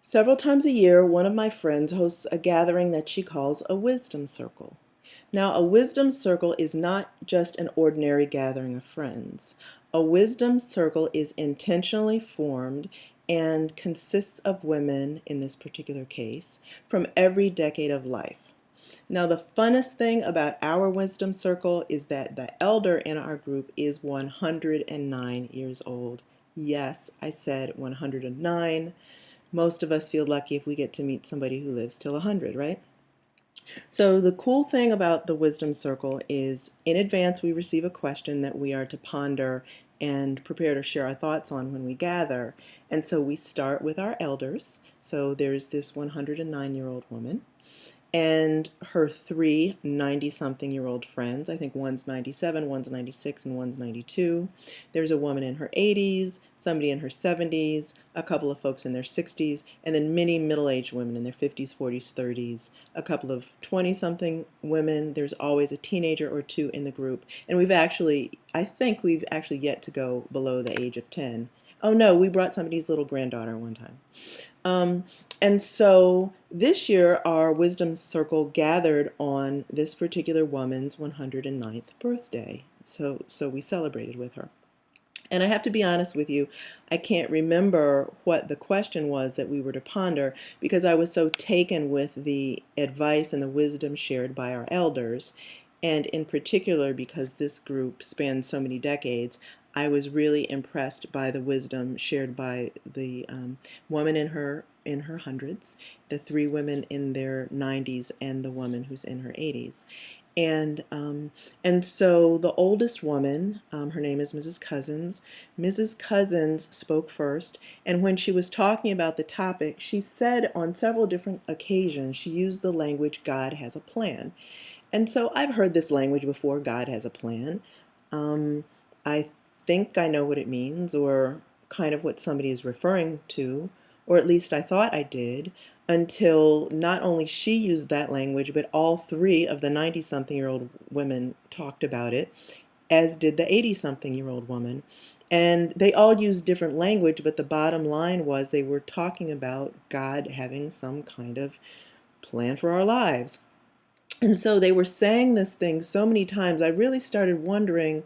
Several times a year, one of my friends hosts a gathering that she calls a wisdom circle. Now, a wisdom circle is not just an ordinary gathering of friends. A wisdom circle is intentionally formed and consists of women, in this particular case, from every decade of life. Now, the funnest thing about our wisdom circle is that the elder in our group is 109 years old. Yes, I said 109. Most of us feel lucky if we get to meet somebody who lives till 100, right? So the cool thing about the Wisdom Circle is in advance we receive a question that we are to ponder and prepare to share our thoughts on when we gather. And so we start with our elders. So there's this 109-year-old woman and her three 90-something-year-old friends. I think one's 97, one's 96, and one's 92. There's a woman in her 80s, somebody in her 70s, a couple of folks in their 60s, and then many middle-aged women in their 50s, 40s, 30s, a couple of 20-something women. There's always a teenager or two in the group. And I think we've actually yet to go below the age of 10. Oh no, we brought somebody's little granddaughter one time. Um, and so this year, our Wisdom Circle gathered on this particular woman's 109th birthday. So we celebrated with her. And I have to be honest with you, I can't remember what the question was that we were to ponder because I was so taken with the advice and the wisdom shared by our elders. And in particular, because this group spans so many decades, I was really impressed by the wisdom shared by the woman in her hundreds, the three women in their 90s, and the woman who's in her 80s. And so the oldest woman, her name is Mrs. Cousins. Mrs. Cousins spoke first, and when she was talking about the topic, she said on several different occasions, she used the language, God has a plan. And so I've heard this language before, God has a plan. I think I know what it means, or kind of what somebody is referring to, or at least I thought I did, until not only she used that language, but all three of the 90-something-year-old women talked about it, as did the 80-something-year-old woman. And they all used different language, but the bottom line was they were talking about God having some kind of plan for our lives. And so they were saying this thing so many times, I really started wondering,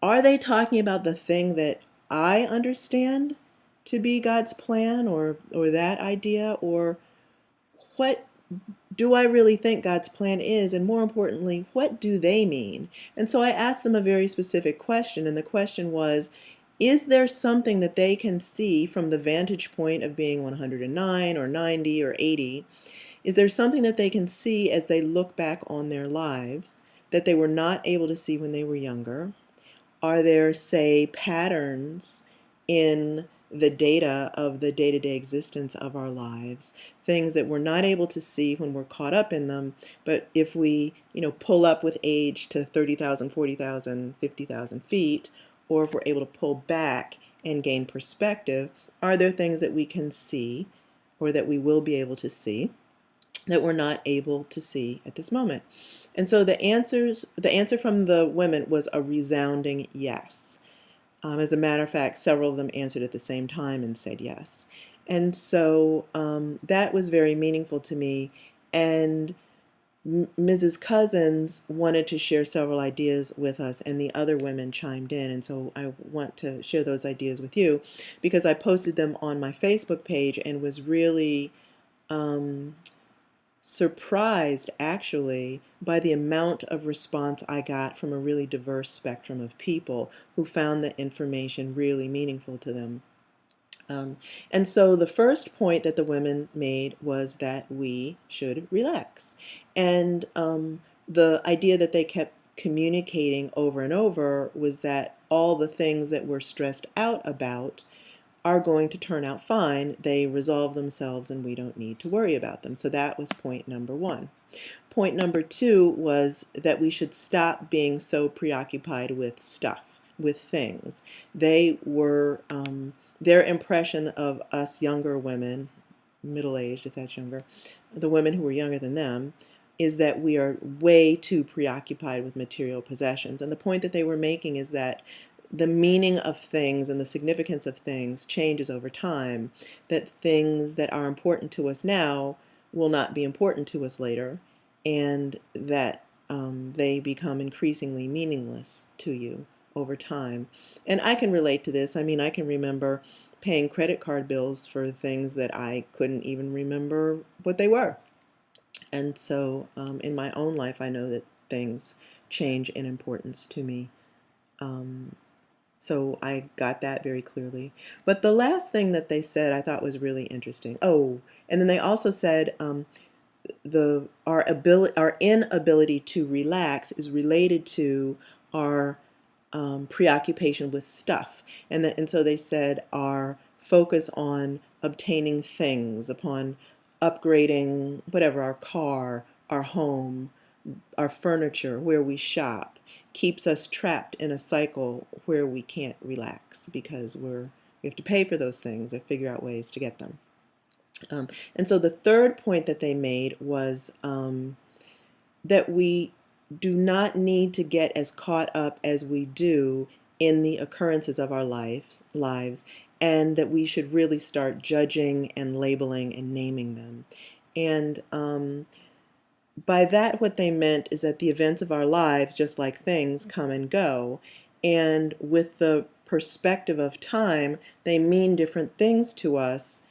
are they talking about the thing that I understand to be God's plan or that idea? Or what do I really think God's plan is? And more importantly, what do they mean? And so I asked them a very specific question, and the question was, is there something that they can see from the vantage point of being 109 or 90 or 80? Is there something that they can see as they look back on their lives that they were not able to see when they were younger? Are there, say, patterns in the data of the day-to-day existence of our lives, things that we're not able to see when we're caught up in them, but if we, pull up with age to 30,000, 40,000, 50,000 feet, or if we're able to pull back and gain perspective, are there things that we can see or that we will be able to see that we're not able to see at this moment? And so the answer from the women was a resounding yes. As a matter of fact, several of them answered at the same time and said yes. And so that was very meaningful to me. And Mrs. Cousins wanted to share several ideas with us, and the other women chimed in. And so I want to share those ideas with you because I posted them on my Facebook page and was really surprised actually by the amount of response I got from a really diverse spectrum of people who found the information really meaningful to them. And so the first point that the women made was that we should relax. And the idea that they kept communicating over and over was that all the things that we're stressed out about are going to turn out fine. They resolve themselves and we don't need to worry about them. So that was point number one. Point number two was that we should stop being so preoccupied with stuff, with things. They were, their impression of us younger women, middle-aged if that's younger, the women who were younger than them, is that we are way too preoccupied with material possessions. And the point that they were making is that the meaning of things and the significance of things changes over time, that things that are important to us now will not be important to us later, and that they become increasingly meaningless to you over time. And I can relate to this. I mean, I can remember paying credit card bills for things that I couldn't even remember what they were. And so in my own life, I know that things change in importance to me. Um, so I got that very clearly. But the last thing that they said I thought was really interesting. Oh, and then they also said our inability to relax is related to our preoccupation with stuff, and so they said our focus on obtaining things, upon upgrading whatever, our car, our home, our furniture, where we shop, keeps us trapped in a cycle where we can't relax because we have to pay for those things or figure out ways to get them. And so the third point that they made was that we do not need to get as caught up as we do in the occurrences of our lives, and that we should really start judging and labeling and naming them. And by that, what they meant is that the events of our lives, just like things, come and go. And with the perspective of time, they mean different things to us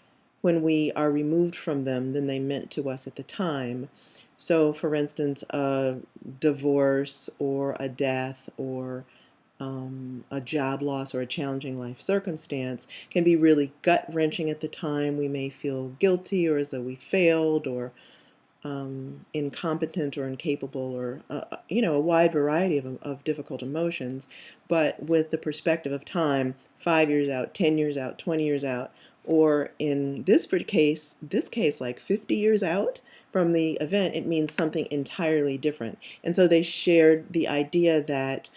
when we are removed from them than they meant to us at the time. So, for instance, a divorce or a death or a job loss or a challenging life circumstance can be really gut-wrenching at the time. We may feel guilty or as though we failed or incompetent or incapable or a wide variety of difficult emotions. But with the perspective of time, 5 years out, 10 years out, 20 years out, or in this case like 50 years out from the event, it means something entirely different. And so they shared the idea that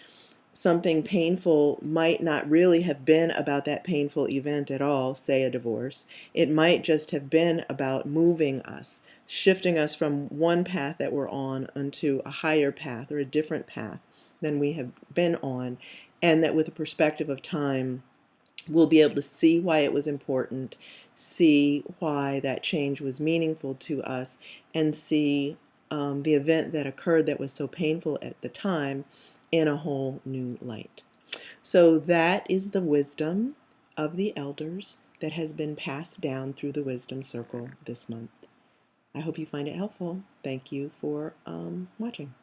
something painful might not really have been about that painful event at all, say a divorce. It might just have been about moving us, shifting us from one path that we're on onto a higher path or a different path than we have been on, and that with the perspective of time, we'll be able to see why it was important, see why that change was meaningful to us, and see the event that occurred that was so painful at the time in a whole new light. So that is the wisdom of the elders that has been passed down through the Wisdom Circle this month. I hope you find it helpful. Thank you for watching.